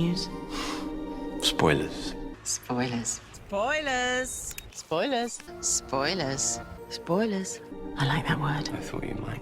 news? Spoilers. Spoilers. Spoilers. Spoilers. Spoilers. Spoilers. I like that word. I thought you might.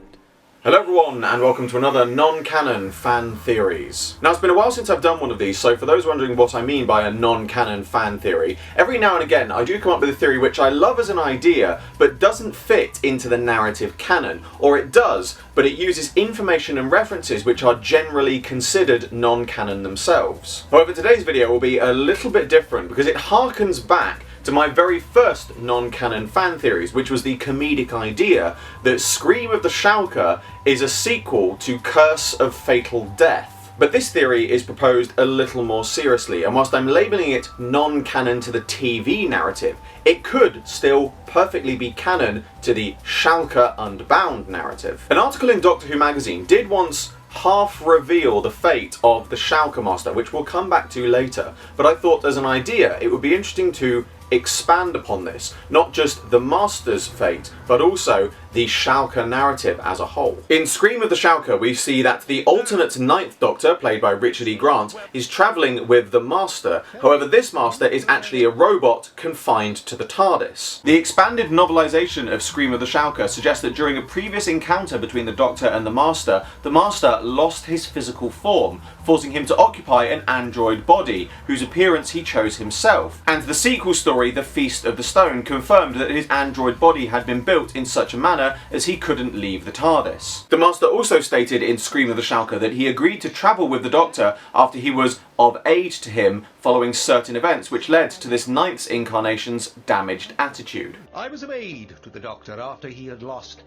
Hello everyone, and welcome to another non-canon fan theories. Now, it's been a while since I've done one of these, so for those wondering what I mean by a non-canon fan theory, every now and again I do come up with a theory which I love as an idea, but doesn't fit into the narrative canon. Or it does, but it uses information and references which are generally considered non-canon themselves. However, today's video will be a little bit different because it harkens back to my very first non-canon fan theories, which was the comedic idea that Scream of the Shalka is a sequel to Curse of Fatal Death. But this theory is proposed a little more seriously, and whilst I'm labelling it non-canon to the TV narrative, it could still perfectly be canon to the Shalka Unbound narrative. An article in Doctor Who magazine did once half reveal the fate of the Shalka Master, which we'll come back to later, but I thought as an idea it would be interesting to expand upon this, not just the Master's fate, but also the Shalka narrative as a whole. In Scream of the Shalka, we see that the alternate Ninth Doctor, played by Richard E. Grant, is travelling with the Master. However, this Master is actually a robot confined to the TARDIS. The expanded novelisation of Scream of the Shalka suggests that during a previous encounter between the Doctor and the Master lost his physical form, forcing him to occupy an android body, whose appearance he chose himself. And the sequel story, The Feast of the Stone, confirmed that his android body had been built in such a manner as he couldn't leave the TARDIS. The Master also stated in Scream of the Shalka that he agreed to travel with the Doctor after he was of aid to him following certain events which led to this ninth incarnation's damaged attitude. I was of aid to the Doctor after he had lost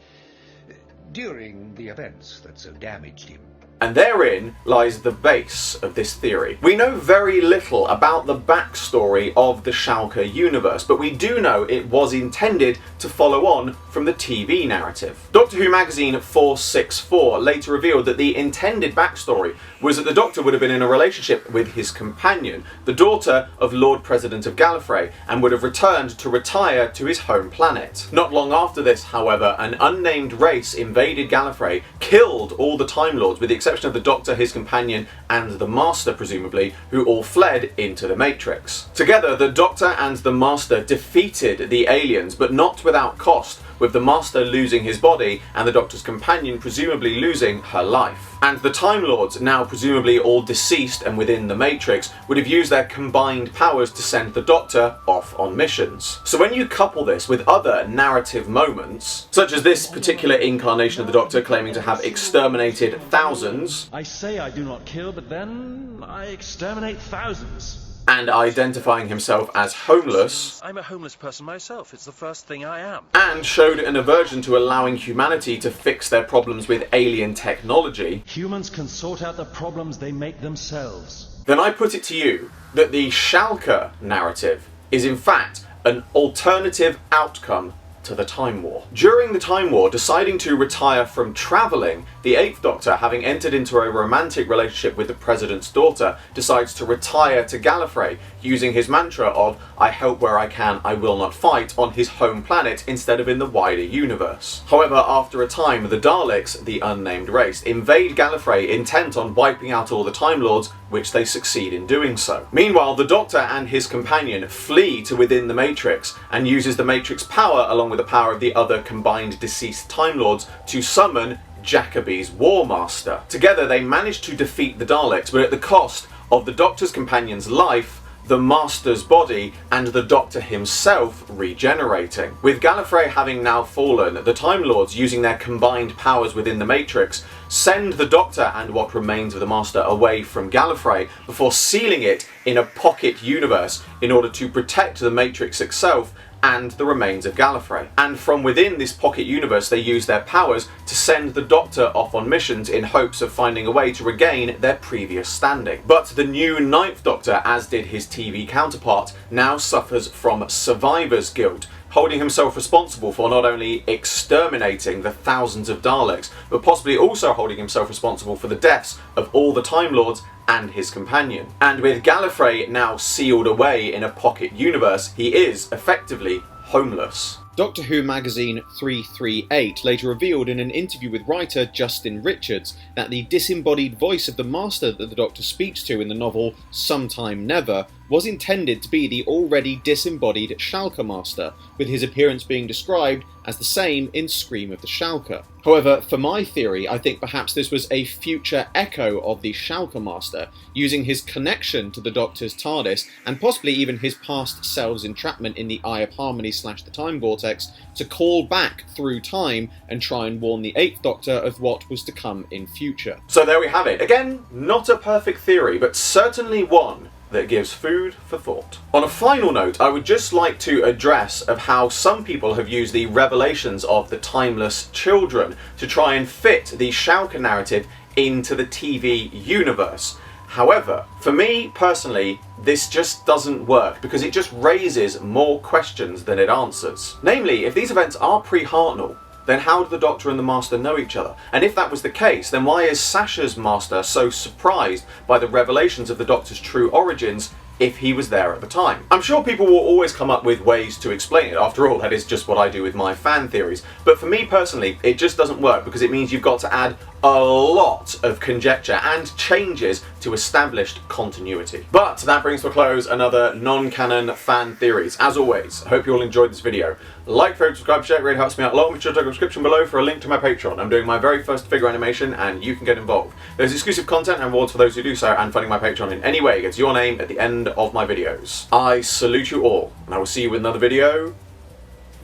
during the events that so damaged him. And therein lies the base of this theory. We know very little about the backstory of the Shalka universe, but we do know it was intended to follow on from the TV narrative. Doctor Who magazine 464 later revealed that the intended backstory was that the Doctor would have been in a relationship with his companion, the daughter of Lord President of Gallifrey, and would have returned to retire to his home planet. Not long after this, however, an unnamed race invaded Gallifrey, killed all the Time Lords with the exception of the Doctor, his companion, and the Master, presumably, who all fled into the Matrix. Together, the Doctor and the Master defeated the aliens, but not without cost, with the Master losing his body and the Doctor's companion presumably losing her life. And the Time Lords, now presumably all deceased and within the Matrix, would have used their combined powers to send the Doctor off on missions. So when you couple this with other narrative moments, such as this particular incarnation of the Doctor claiming to have exterminated thousands, I say I do not kill, but then I exterminate thousands. And identifying himself as homeless, I'm a homeless person myself, it's the first thing I am. And showed an aversion to allowing humanity to fix their problems with alien technology, humans can sort out the problems they make themselves. Then I put it to you that the Shalka narrative is in fact an alternative outcome to the Time War. During the Time War, deciding to retire from travelling, the Eighth Doctor, having entered into a romantic relationship with the President's daughter, decides to retire to Gallifrey, using his mantra of "I help where I can, I will not fight" on his home planet instead of in the wider universe. However, after a time, the Daleks, the unnamed race, invade Gallifrey intent on wiping out all the Time Lords, which they succeed in doing so. Meanwhile, the Doctor and his companion flee to within the Matrix and uses the Matrix power along with the power of the other combined deceased Time Lords to summon Jacobi's War Master. Together they manage to defeat the Daleks, but at the cost of the Doctor's companion's life, the Master's body, and the Doctor himself regenerating. With Gallifrey having now fallen, the Time Lords, using their combined powers within the Matrix, send the Doctor and what remains of the Master away from Gallifrey before sealing it in a pocket universe in order to protect the Matrix itself and the remains of Gallifrey. And from within this pocket universe they use their powers to send the Doctor off on missions in hopes of finding a way to regain their previous standing. But the new Ninth Doctor, as did his TV counterpart, now suffers from survivor's guilt, holding himself responsible for not only exterminating the thousands of Daleks, but possibly also holding himself responsible for the deaths of all the Time Lords and his companion. And with Gallifrey now sealed away in a pocket universe, he is effectively homeless. Doctor Who magazine 338 later revealed in an interview with writer Justin Richards that the disembodied voice of the Master that the Doctor speaks to in the novel Sometime Never was intended to be the already disembodied Shalka Master, with his appearance being described as the same in Scream of the Shalka. However, for my theory, I think perhaps this was a future echo of the Shalka Master, using his connection to the Doctor's TARDIS, and possibly even his past self's entrapment in the Eye of Harmony / the Time Vortex, to call back through time and try and warn the 8th Doctor of what was to come in future. So there we have it. Again, not a perfect theory, but certainly one that gives food for thought. On a final note, I would just like to address of how some people have used the revelations of the Timeless Children to try and fit the Shalka narrative into the TV universe. However, for me personally, this just doesn't work because it just raises more questions than it answers. Namely, if these events are pre-Hartnell, then how do the Doctor and the Master know each other? And if that was the case, then why is Sasha's Master so surprised by the revelations of the Doctor's true origins if he was there at the time? I'm sure people will always come up with ways to explain it. After all, that is just what I do with my fan theories. But for me personally, it just doesn't work because it means you've got to add a lot of conjecture and changes to established continuity. But that brings to a close another non-canon fan theories. As always, I hope you all enjoyed this video. Like, favorite, subscribe, share, it really helps me out a lot. Make sure to check the description below for a link to my Patreon. I'm doing my very first figure animation and you can get involved. There's exclusive content and rewards for those who do so, and funding my Patreon in any way gets your name at the end of my videos. I salute you all, and I will see you with another video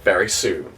very soon.